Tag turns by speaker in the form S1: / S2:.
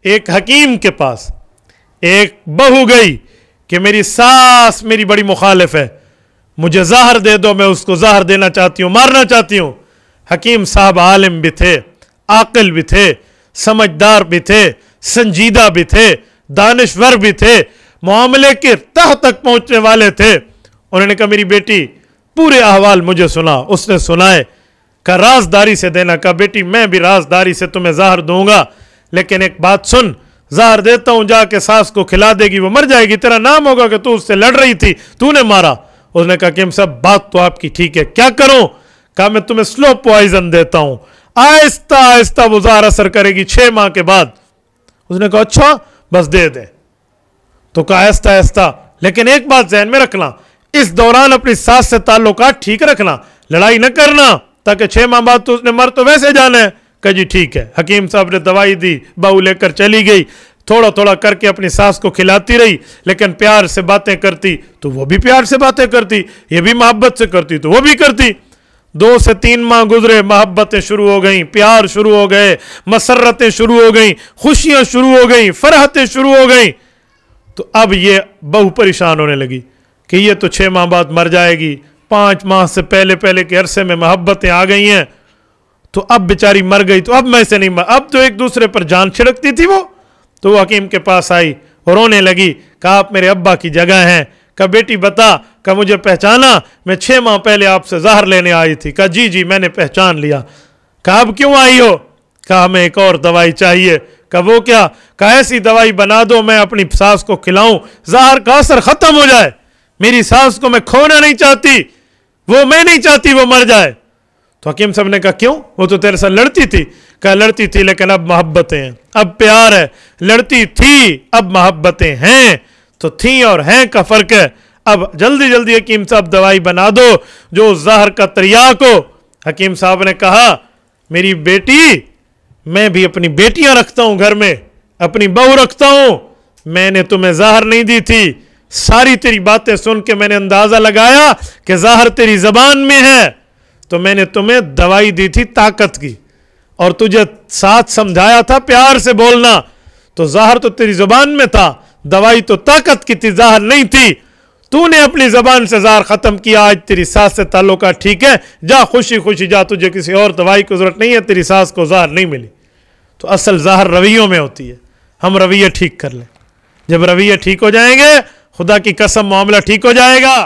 S1: ایک حکیم کے پاس ایک بہو گئی کہ میری ساس میری بڑی مخالف ہے، مجھے زہر دے دو، میں اس کو زہر دینا چاہتی ہوں، مارنا چاہتی ہوں۔ حکیم صاحب عالم بھی تھے، عاقل بھی تھے، سمجھدار بھی تھے، سنجیدہ بھی تھے، دانشور بھی تھے، معاملے کے تہ تک پہنچنے والے تھے۔ انہوں نے کہا میری بیٹی پورے احوال مجھے سنا۔ اس نے سنائے، کہا رازداری سے دینا۔ کہا بیٹی میں بھی رازداری سے تمہیں زہر دوں گا، لیکن ایک بات سن، زہر دیتا ہوں، جا کے ساس کو کھلا دے گی، وہ مر جائے گی، تیرا نام ہوگا کہ تو اس سے لڑ رہی تھی، تو نے مارا۔ اس نے کہا حکیم صاحب بات تو آپ کی ٹھیک ہے، کیا کروں؟ کہا میں تمہیں سلو پوائزن دیتا ہوں، آہستہ آہستہ وہ زہر اثر کرے گی 6 ماہ کے بعد۔ اس نے کہا اچھا بس دے دیں۔ تو کہا آہستہ آہستہ، لیکن ایک بات ذہن میں رکھنا، اس دوران اپنی ساس سے تعلقات ٹھیک رکھنا، لڑائی نہ کرنا، تاکہ 6 ماہ بعد تو اس نے مر تو ویسے جانا ہے۔ کہا جی ٹھیک ہے۔ حکیم صاحب نے دوائی دی، بہو لے کر چلی گئی، تھوڑا تھوڑا کر کے اپنی ساس کو کھلاتی رہی، لیکن پیار سے باتیں کرتی تو وہ بھی پیار سے باتیں کرتی، یہ بھی محبت سے کرتی تو وہ بھی کرتی۔ 2 سے 3 ماہ گزرے، محبتیں شروع ہو گئیں، پیار شروع ہو گئے، مسرتیں شروع ہو گئیں، خوشیاں شروع ہو گئیں، فرحتیں شروع ہو گئیں۔ تو اب یہ بہو پریشان ہونے لگی کہ یہ تو 6 ماہ بعد مر جائے گی، 5 ماہ سے پہلے کے عرصے میں محبتیں آ گئی ہیں، تو اب بیچاری مر گئی، تو اب میں سے نہیں اب تو ایک دوسرے پر جان چھڑکتی تھی وہ۔ تو وہ حکیم کے پاس آئی اور رونے لگی، کہا آپ میرے ابا کی جگہ ہیں۔ کہا بیٹی بتا، کہا مجھے پہچانا؟ میں 6 ماہ پہلے آپ سے زہر لینے آئی تھی۔ کہا جی میں نے پہچان لیا۔ کہا اب کیوں آئی ہو؟ کہا ہمیں ایک اور دوائی چاہیے۔ کہا وہ کیا؟ کہا ایسی دوائی بنا دو میں اپنی ساس کو کھلاؤں، زہر کا اثر ختم ہو جائے، میری ساس کو میں کھونا نہیں چاہتی، وہ میں نہیں چاہتی وہ مر جائے۔ تو حکیم صاحب نے کہا کیوں؟ وہ تو تیرے ساتھ لڑتی تھی۔ کہا لڑتی تھی لیکن اب محبتیں ہیں، اب پیار ہے، لڑتی تھی اب محبتیں ہیں، تو تھیں اور ہیں کا فرق ہے۔ اب جلدی جلدی حکیم صاحب دوائی بنا دو جو زہر کا تریاک ہو۔ حکیم صاحب نے کہا میری بیٹی، میں بھی اپنی بیٹیاں رکھتا ہوں گھر میں، اپنی بہو رکھتا ہوں، میں نے تمہیں زہر نہیں دی تھی، ساری تیری باتیں سن کے میں نے اندازہ لگایا کہ زہر تیری زبان میں ہے، تو میں نے تمہیں دوائی دی تھی طاقت کی، اور تجھے ساتھ سمجھایا تھا پیار سے بولنا، تو زہر تو تیری زبان میں تھا، دوائی تو طاقت کی تھی، زہر نہیں تھی۔ تو نے اپنی زبان سے زہر ختم کیا، آج تیری ساس سے تعلقات ٹھیک ہے، جا خوشی خوشی جا، تجھے کسی اور دوائی کی ضرورت نہیں ہے، تیری ساس کو زہر نہیں ملی۔ تو اصل زہر رویوں میں ہوتی ہے، ہم رویہ ٹھیک کر لیں، جب رویہ ٹھیک ہو جائیں گے خدا کی قسم معاملہ ٹھیک ہو جائے گا۔